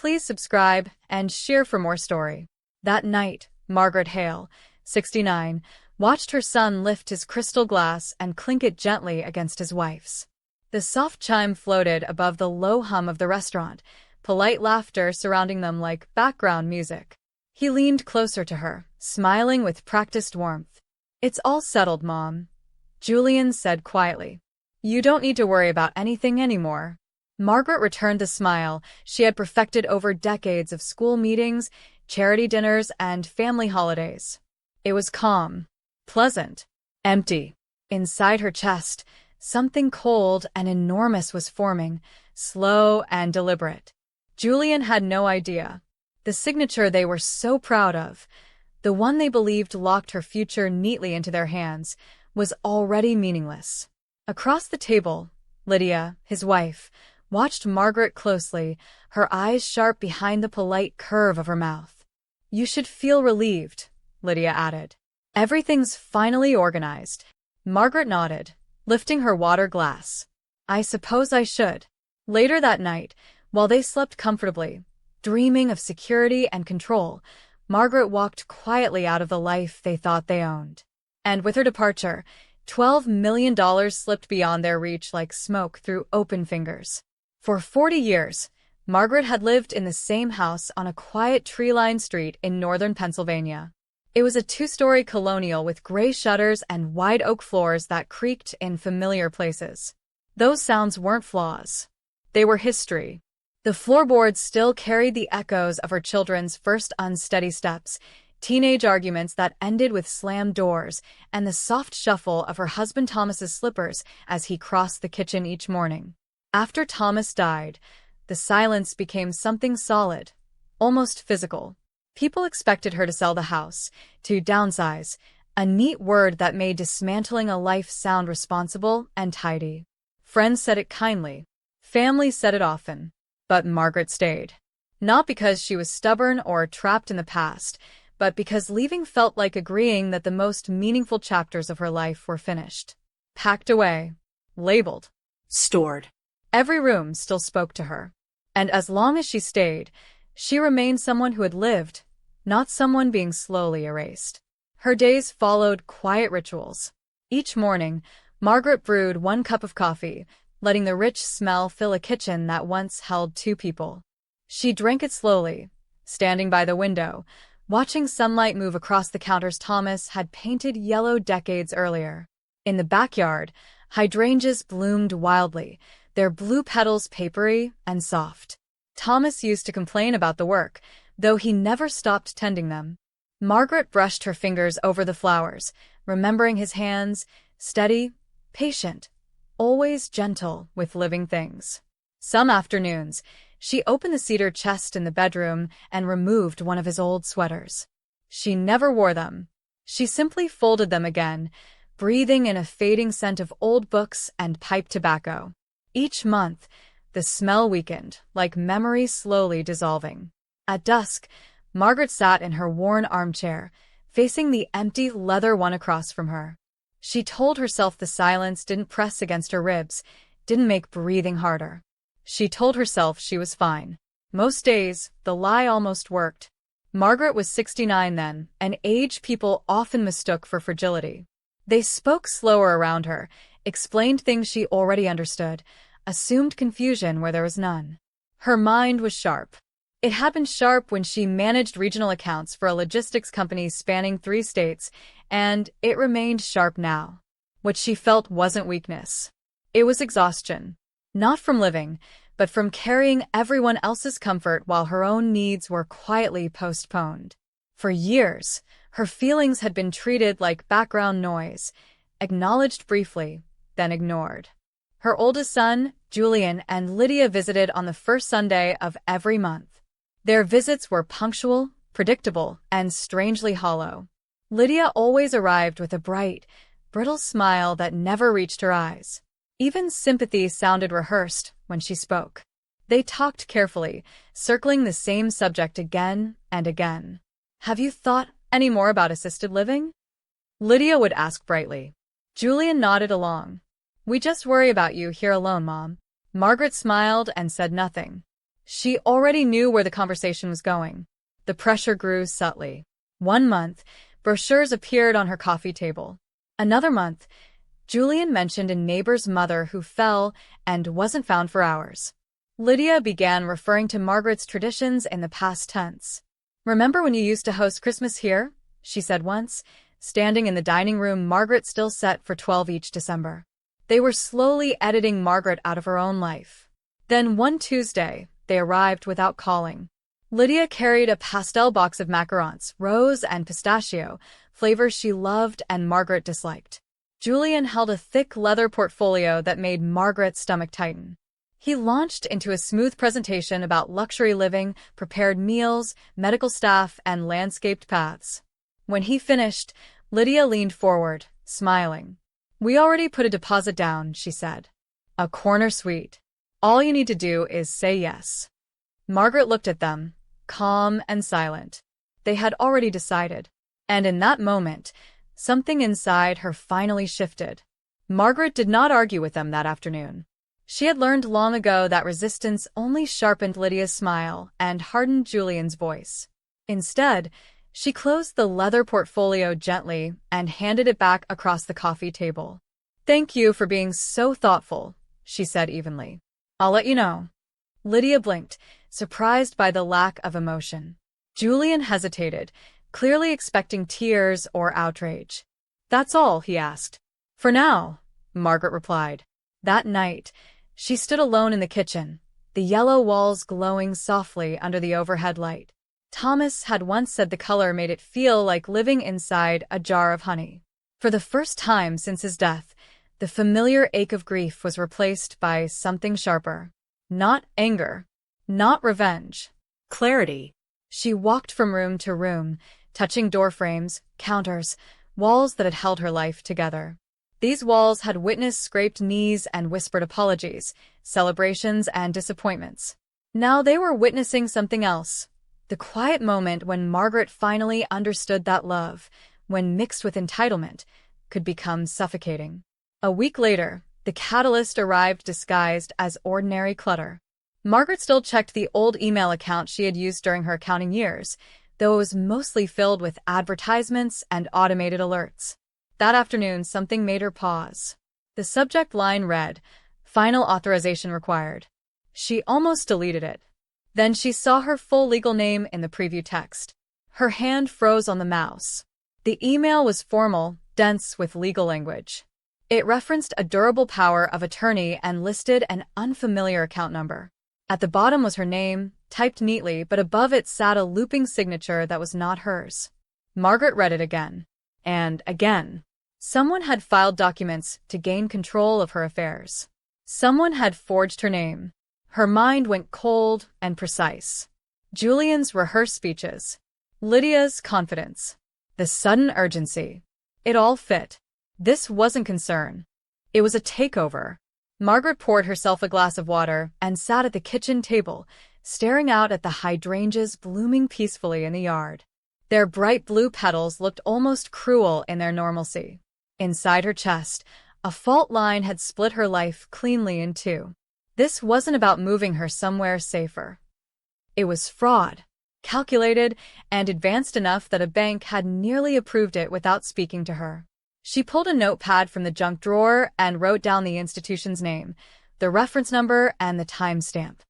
Please subscribe and share for more story. That night, Margaret Hale, 69, watched her son lift his crystal glass and clink it gently against his wife's. The soft chime floated above the low hum of the restaurant, polite laughter surrounding them like background music. He leaned closer to her, smiling with practiced warmth. "It's all settled, Mom," Julian said quietly. "You don't need to worry about anything anymore." Margaret returned the smile she had perfected over decades of school meetings, charity dinners, and family holidays. It was calm, pleasant, empty. Inside her chest, something cold and enormous was forming, slow and deliberate. Julian had no idea. The signature they were so proud of, the one they believed locked her future neatly into their hands, was already meaningless. Across the table, Lydia, his wife, watched Margaret closely, her eyes sharp behind the polite curve of her mouth. "You should feel relieved," Lydia added. "Everything's finally organized." Margaret nodded, lifting her water glass. "I suppose I should." Later that night, while they slept comfortably, dreaming of security and control, Margaret walked quietly out of the life they thought they owned. And with her departure, $12 million slipped beyond their reach like smoke through open fingers. For 40 years, Margaret had lived in the same house on a quiet tree-lined street in northern Pennsylvania. It was a two-story colonial with gray shutters and wide oak floors that creaked in familiar places. Those sounds weren't flaws. They were history. The floorboards still carried the echoes of her children's first unsteady steps, teenage arguments that ended with slammed doors, and the soft shuffle of her husband Thomas's slippers as he crossed the kitchen each morning. After Thomas died, the silence became something solid, almost physical. People expected her to sell the house, to downsize, a neat word that made dismantling a life sound responsible and tidy. Friends said it kindly. Family said it often. But Margaret stayed. Not because she was stubborn or trapped in the past, but because leaving felt like agreeing that the most meaningful chapters of her life were finished. Packed away. Labeled. Stored. Every room still spoke to her. And as long as she stayed, she remained someone who had lived, not someone being slowly erased. Her days followed quiet rituals. Each morning, Margaret brewed 1 cup of coffee, letting the rich smell fill a kitchen that once held 2 people. She drank it slowly, standing by the window, watching sunlight move across the counters Thomas had painted yellow decades earlier. In the backyard, hydrangeas bloomed wildly, their blue petals papery and soft. Thomas used to complain about the work, though he never stopped tending them. Margaret brushed her fingers over the flowers, remembering his hands, steady, patient, always gentle with living things. Some afternoons, she opened the cedar chest in the bedroom and removed one of his old sweaters. She never wore them. She simply folded them again, breathing in a fading scent of old books and pipe tobacco. Each month, the smell weakened, like memory slowly dissolving. At dusk, Margaret sat in her worn armchair, facing the empty leather one across from her. She told herself the silence didn't press against her ribs, didn't make breathing harder. She told herself she was fine. Most days, the lie almost worked. Margaret was 69 then, an age people often mistook for fragility. They spoke slower around her, explained things she already understood, assumed confusion where there was none. Her mind was sharp. It had been sharp when she managed regional accounts for a logistics company spanning 3 states, and it remained sharp now. What she felt wasn't weakness. It was exhaustion. Not from living, but from carrying everyone else's comfort while her own needs were quietly postponed. For years, her feelings had been treated like background noise, acknowledged briefly, then ignored. Her oldest son, Julian, and Lydia visited on the first Sunday of every month. Their visits were punctual, predictable, and strangely hollow. Lydia always arrived with a bright, brittle smile that never reached her eyes. Even sympathy sounded rehearsed when she spoke. They talked carefully, circling the same subject again and again. "Have you thought any more about assisted living?" Lydia would ask brightly. Julian nodded along. "We just worry about you here alone, Mom." Margaret smiled and said nothing. She already knew where the conversation was going. The pressure grew subtly. 1 month, brochures appeared on her coffee table. Another month, Julian mentioned a neighbor's mother who fell and wasn't found for hours. Lydia began referring to Margaret's traditions in the past tense. "Remember when you used to host Christmas here?" she said once, standing in the dining room Margaret still set for 12 each December. They were slowly editing Margaret out of her own life. Then one Tuesday, they arrived without calling. Lydia carried a pastel box of macarons, rose and pistachio, flavors she loved and Margaret disliked. Julian held a thick leather portfolio that made Margaret's stomach tighten. He launched into a smooth presentation about luxury living, prepared meals, medical staff, and landscaped paths. When he finished, Lydia leaned forward, smiling. "We already put a deposit down," she said. "A corner suite. All you need to do is say yes." Margaret looked at them, calm and silent. They had already decided. And in that moment, something inside her finally shifted. Margaret did not argue with them that afternoon. She had learned long ago that resistance only sharpened Lydia's smile and hardened Julian's voice. Instead, she closed the leather portfolio gently and handed it back across the coffee table. "Thank you for being so thoughtful," she said evenly. "I'll let you know." Lydia blinked, surprised by the lack of emotion. Julian hesitated, clearly expecting tears or outrage. "That's all?" he asked. "For now," Margaret replied. That night, she stood alone in the kitchen, the yellow walls glowing softly under the overhead light. Thomas had once said the color made it feel like living inside a jar of honey. For the first time since his death, the familiar ache of grief was replaced by something sharper. Not anger, not revenge. Clarity. She walked from room to room, touching doorframes, counters, walls that had held her life together. These walls had witnessed scraped knees and whispered apologies, celebrations and disappointments. Now they were witnessing something else. The quiet moment when Margaret finally understood that love, when mixed with entitlement, could become suffocating. A week later, the catalyst arrived disguised as ordinary clutter. Margaret still checked the old email account she had used during her accounting years, though it was mostly filled with advertisements and automated alerts. That afternoon, something made her pause. The subject line read, "Final authorization required." She almost deleted it. Then she saw her full legal name in the preview text. Her hand froze on the mouse. The email was formal, dense with legal language. It referenced a durable power of attorney and listed an unfamiliar account number. At the bottom was her name, typed neatly, but above it sat a looping signature that was not hers. Margaret read it again. And again. Someone had filed documents to gain control of her affairs. Someone had forged her name. Her mind went cold and precise. Julian's rehearsed speeches. Lydia's confidence. The sudden urgency. It all fit. This wasn't concern. It was a takeover. Margaret poured herself a glass of water and sat at the kitchen table, staring out at the hydrangeas blooming peacefully in the yard. Their bright blue petals looked almost cruel in their normalcy. Inside her chest, a fault line had split her life cleanly in two. This wasn't about moving her somewhere safer. It was fraud, calculated and advanced enough that a bank had nearly approved it without speaking to her. She pulled a notepad from the junk drawer and wrote down the institution's name, the reference number, and the timestamp.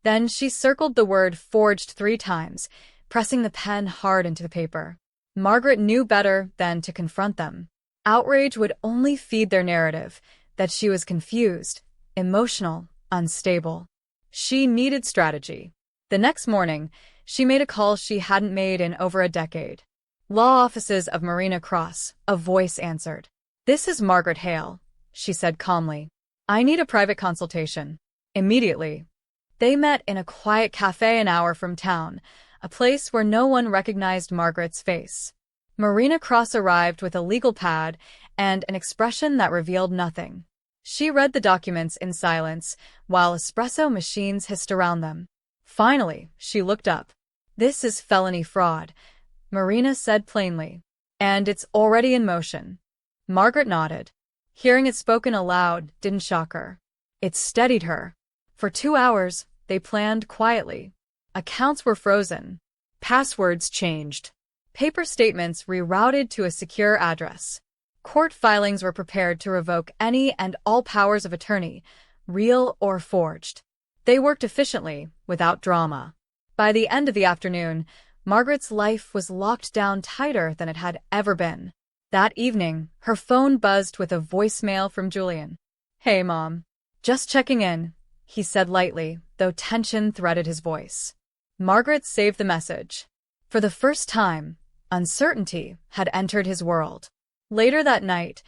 Then she circled the word forged 3 times, pressing the pen hard into the paper. Margaret knew better than to confront them. Outrage would only feed their narrative, that she was confused, emotional, unstable. She needed strategy. The next morning, she made a call she hadn't made in over a decade. "Law offices of Marina Cross," a voice answered. "This is Margaret Hale," she said calmly. "I need a private consultation. Immediately." They met in a quiet cafe an hour from town, a place where no one recognized Margaret's face. Marina Cross arrived with a legal pad and an expression that revealed nothing. She read the documents in silence, while espresso machines hissed around them. Finally, she looked up. "This is felony fraud," Marina said plainly. "And it's already in motion." Margaret nodded. Hearing it spoken aloud didn't shock her. It steadied her. For 2 hours, they planned quietly. Accounts were frozen. Passwords changed. Paper statements rerouted to a secure address. Court filings were prepared to revoke any and all powers of attorney, real or forged. They worked efficiently, without drama. By the end of the afternoon, Margaret's life was locked down tighter than it had ever been. That evening, her phone buzzed with a voicemail from Julian. "Hey, Mom. Just checking in," he said lightly, though tension threaded his voice. Margaret saved the message. For the first time, uncertainty had entered his world. Later that night,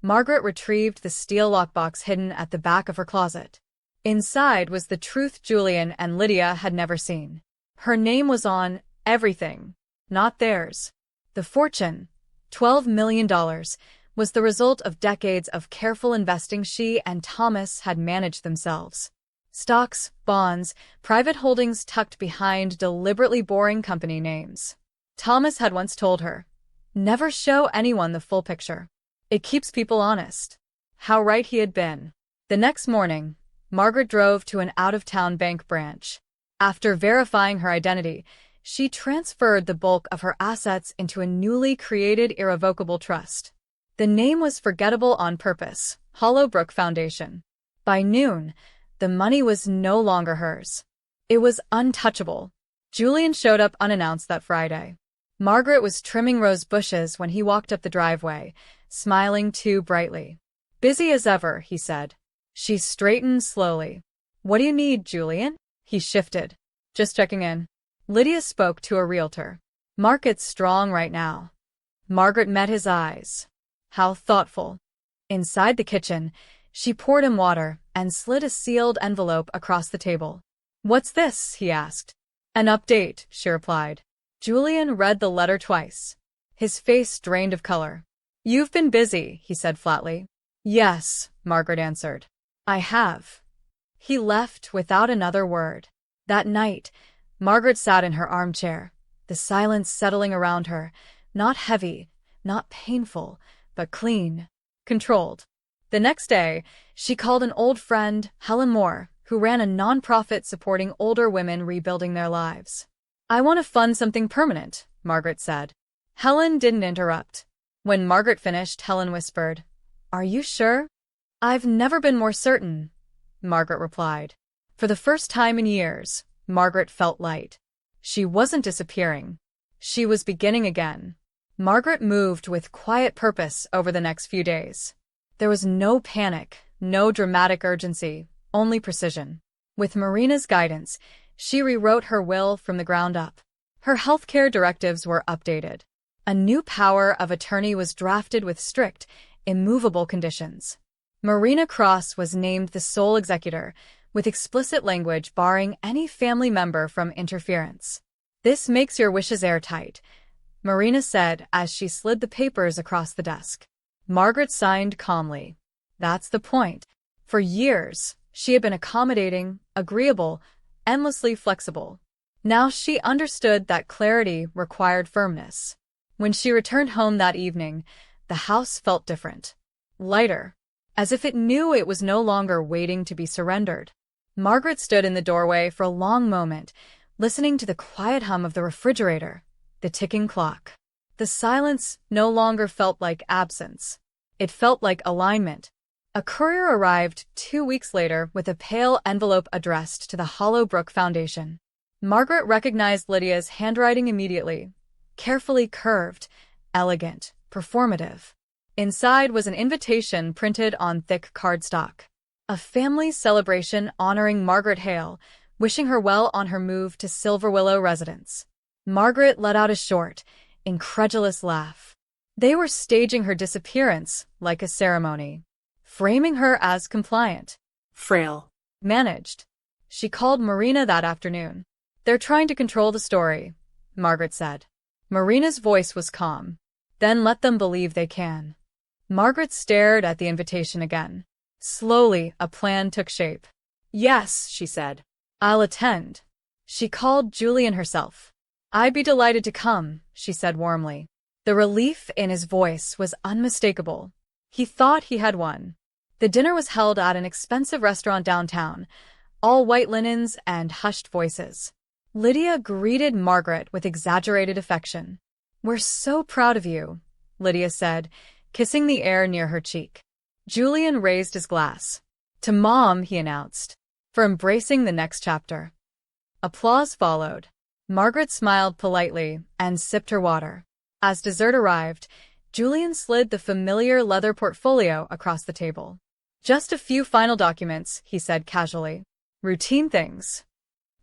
Margaret retrieved the steel lockbox hidden at the back of her closet. Inside was the truth Julian and Lydia had never seen. Her name was on everything, not theirs. The fortune, $12 million, was the result of decades of careful investing she and Thomas had managed themselves. Stocks, bonds, private holdings tucked behind deliberately boring company names. Thomas had once told her, "Never show anyone the full picture. It keeps people honest." How right he had been. The next morning, Margaret drove to an out-of-town bank branch. After verifying her identity, she transferred the bulk of her assets into a newly created irrevocable trust. The name was forgettable on purpose, Hollowbrook Foundation. By noon, the money was no longer hers. It was untouchable. Julian showed up unannounced that Friday. Margaret was trimming rose bushes when he walked up the driveway, smiling too brightly. "Busy as ever," he said. She straightened slowly. "What do you need, Julian?" He shifted. "Just checking in." Lydia spoke to a realtor. "Market's strong right now." Margaret met his eyes. How thoughtful. Inside the kitchen, she poured him water and slid a sealed envelope across the table. "What's this?" he asked. "An update," she replied. Julian read the letter twice. His face drained of color. "You've been busy," he said flatly. "Yes," Margaret answered. "I have." He left without another word. That night, Margaret sat in her armchair, the silence settling around her, not heavy, not painful, but clean, controlled. The next day, she called an old friend, Helen Moore, who ran a nonprofit supporting older women rebuilding their lives. "I want to fund something permanent," Margaret said. Helen didn't interrupt. When Margaret finished, Helen whispered, "Are you sure?" "I've never been more certain," Margaret replied. For the first time in years, Margaret felt light. She wasn't disappearing. She was beginning again. Margaret moved with quiet purpose over the next few days. There was no panic, no dramatic urgency, only precision. With Marina's guidance, she rewrote her will from the ground up. Her healthcare directives were updated. A new power of attorney was drafted with strict, immovable conditions. Marina Cross was named the sole executor, with explicit language barring any family member from interference. "This makes your wishes airtight," Marina said as she slid the papers across the desk. Margaret signed calmly. That's the point. For years, she had been accommodating, agreeable, endlessly flexible. Now she understood that clarity required firmness. When she returned home that evening, the house felt different. Lighter. As if it knew it was no longer waiting to be surrendered. Margaret stood in the doorway for a long moment, listening to the quiet hum of the refrigerator, the ticking clock. The silence no longer felt like absence. It felt like alignment. A courier arrived 2 weeks later with a pale envelope addressed to the Hollowbrook Foundation. Margaret recognized Lydia's handwriting immediately. Carefully curved, elegant, performative. Inside was an invitation printed on thick cardstock. A family celebration honoring Margaret Hale, wishing her well on her move to Silver Willow residence. Margaret let out a short, incredulous laugh. They were staging her disappearance like a ceremony, framing her as compliant, frail, managed. She called Marina that afternoon. "They're trying to control the story," Margaret said. Marina's voice was calm. "Then let them believe they can." Margaret stared at the invitation again. Slowly, a plan took shape. "Yes," she said. "I'll attend." She called Julian herself. "I'd be delighted to come," she said warmly. The relief in his voice was unmistakable. He thought he had won. The dinner was held at an expensive restaurant downtown, all white linens and hushed voices. Lydia greeted Margaret with exaggerated affection. "We're so proud of you," Lydia said, kissing the air near her cheek. Julian raised his glass. "To Mom," he announced, "for embracing the next chapter." Applause followed. Margaret smiled politely and sipped her water. As dessert arrived, Julian slid the familiar leather portfolio across the table. "Just a few final documents," he said casually. "Routine things."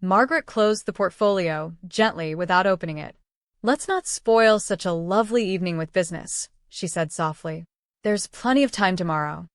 Margaret closed the portfolio gently without opening it. "Let's not spoil such a lovely evening with business," she said softly. "There's plenty of time tomorrow."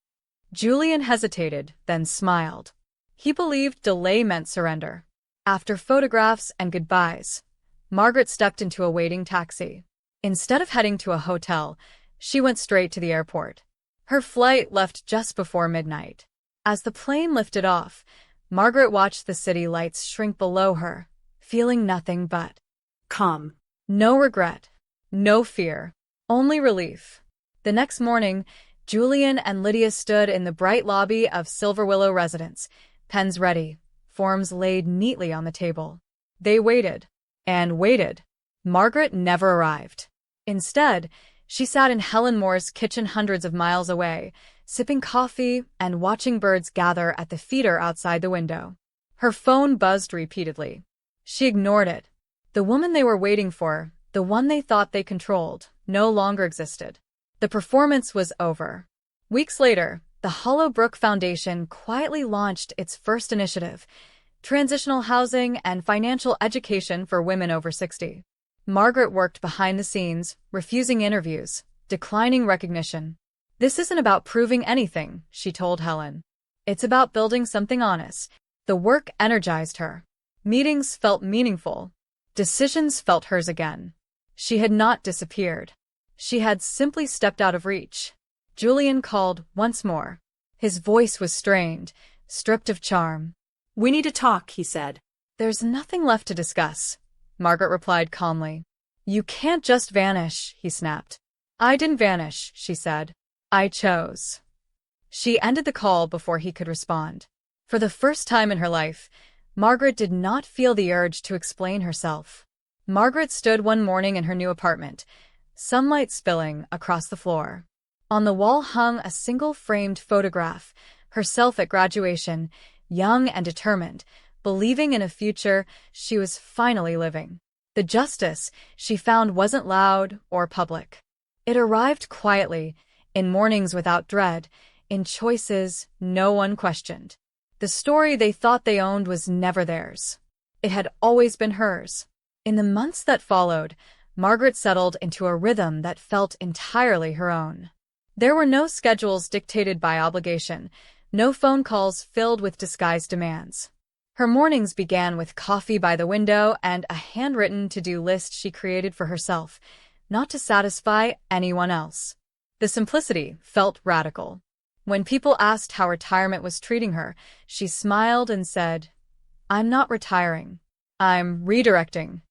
Julian hesitated, then smiled. He believed delay meant surrender. After photographs and goodbyes, Margaret stepped into a waiting taxi. Instead of heading to a hotel, she went straight to the airport. Her flight left just before midnight. As the plane lifted off, Margaret watched the city lights shrink below her, feeling nothing but calm. No regret, no fear, only relief. The next morning, Julian and Lydia stood in the bright lobby of Silver Willow residence, pens ready, forms laid neatly on the table. They waited and waited. Margaret never arrived. Instead, she sat in Helen Moore's kitchen hundreds of miles away, sipping coffee and watching birds gather at the feeder outside the window. Her phone buzzed repeatedly. She ignored it. The woman they were waiting for, the one they thought they controlled, no longer existed. The performance was over. Weeks later, the Hollowbrook Foundation quietly launched its first initiative, transitional housing and financial education for women over 60. Margaret worked behind the scenes, refusing interviews, declining recognition. "This isn't about proving anything," she told Helen. "It's about building something honest." The work energized her. Meetings felt meaningful. Decisions felt hers again. She had not disappeared. She had simply stepped out of reach. Julian called once more. His voice was strained, stripped of charm. "We need to talk," he said. "There's nothing left to discuss," Margaret replied calmly. "You can't just vanish," he snapped. "I didn't vanish," she said. "I chose." She ended the call before he could respond. For the first time in her life, Margaret did not feel the urge to explain herself. Margaret stood one morning in her new apartment, sunlight spilling across the floor. On the wall hung a single framed photograph, herself at graduation, young and determined, believing in a future she was finally living. The justice she found wasn't loud or public. It arrived quietly, in mornings without dread, in choices no one questioned. The story they thought they owned was never theirs. It had always been hers. In the months that followed, Margaret settled into a rhythm that felt entirely her own. There were no schedules dictated by obligation, no phone calls filled with disguised demands. Her mornings began with coffee by the window and a handwritten to-do list she created for herself, not to satisfy anyone else. The simplicity felt radical. When people asked how retirement was treating her, she smiled and said, "I'm not retiring. I'm redirecting."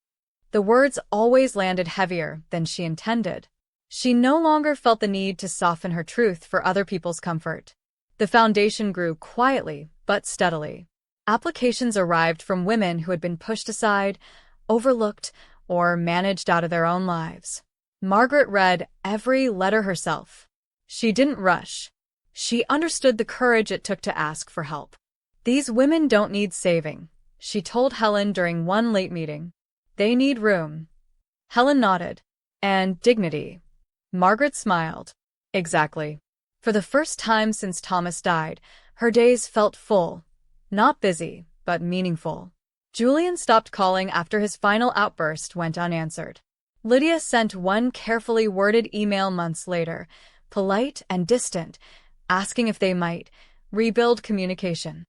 The words always landed heavier than she intended. She no longer felt the need to soften her truth for other people's comfort. The foundation grew quietly but steadily. Applications arrived from women who had been pushed aside, overlooked, or managed out of their own lives. Margaret read every letter herself. She didn't rush. She understood the courage it took to ask for help. "These women don't need saving," she told Helen during one late meeting. "They need room." Helen nodded. "And dignity." Margaret smiled. "Exactly." For the first time since Thomas died, her days felt full. Not busy, but meaningful. Julian stopped calling after his final outburst went unanswered. Lydia sent one carefully worded email months later, polite and distant, asking if they might rebuild communication.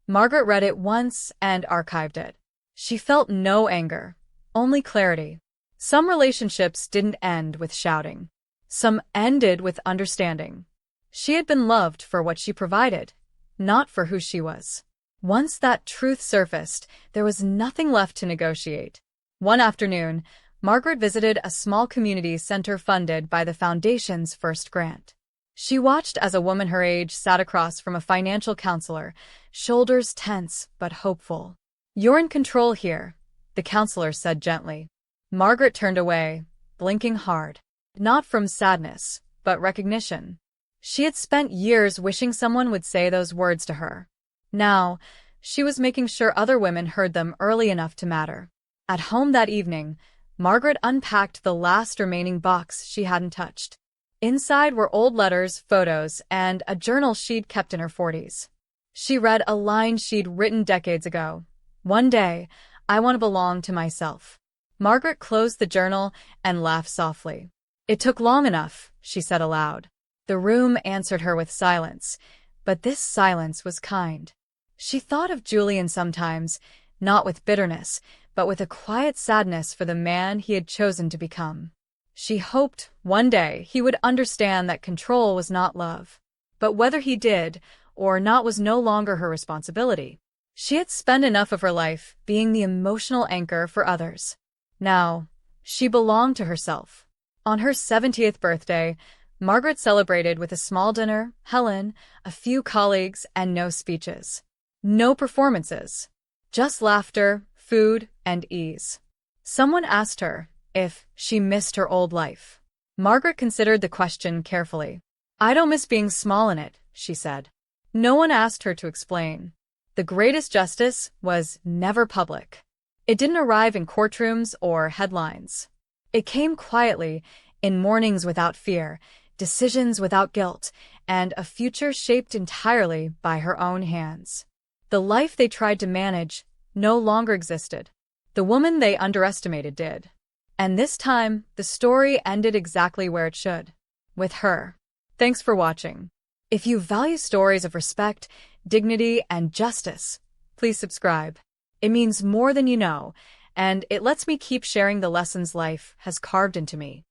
Margaret read it once and archived it. She felt no anger, only clarity. Some relationships didn't end with shouting. Some ended with understanding. She had been loved for what she provided, not for who she was. Once that truth surfaced, there was nothing left to negotiate. One afternoon, Margaret visited a small community center funded by the Foundation's first grant. She watched as a woman her age sat across from a financial counselor, shoulders tense but hopeful. "You're in control here," the counselor said gently. Margaret turned away, blinking hard. Not from sadness, but recognition. She had spent years wishing someone would say those words to her. Now, she was making sure other women heard them early enough to matter. At home that evening, Margaret unpacked the last remaining box she hadn't touched. Inside were old letters, photos, and a journal she'd kept in her 40s. She read a line she'd written decades ago. "One day, I want to belong to myself." Margaret closed the journal and laughed softly. "It took long enough," she said aloud. The room answered her with silence, but this silence was kind. She thought of Julian sometimes, not with bitterness, but with a quiet sadness for the man he had chosen to become. She hoped one day he would understand that control was not love. But whether he did or not was no longer her responsibility. She had spent enough of her life being the emotional anchor for others. Now, she belonged to herself. On her 70th birthday, Margaret celebrated with a small dinner, Helen, a few colleagues, and no speeches. No performances. Just laughter, food, and ease. Someone asked her if she missed her old life. Margaret considered the question carefully. "I don't miss being small in it," she said. No one asked her to explain. The greatest justice was never public. It didn't arrive in courtrooms or headlines. It came quietly, in mornings without fear, decisions without guilt, and a future shaped entirely by her own hands. The life they tried to manage no longer existed. The woman they underestimated did. And this time, the story ended exactly where it should. With her. Thanks for watching. If you value stories of respect, dignity, and justice, please subscribe. It means more than you know, and it lets me keep sharing the lessons life has carved into me.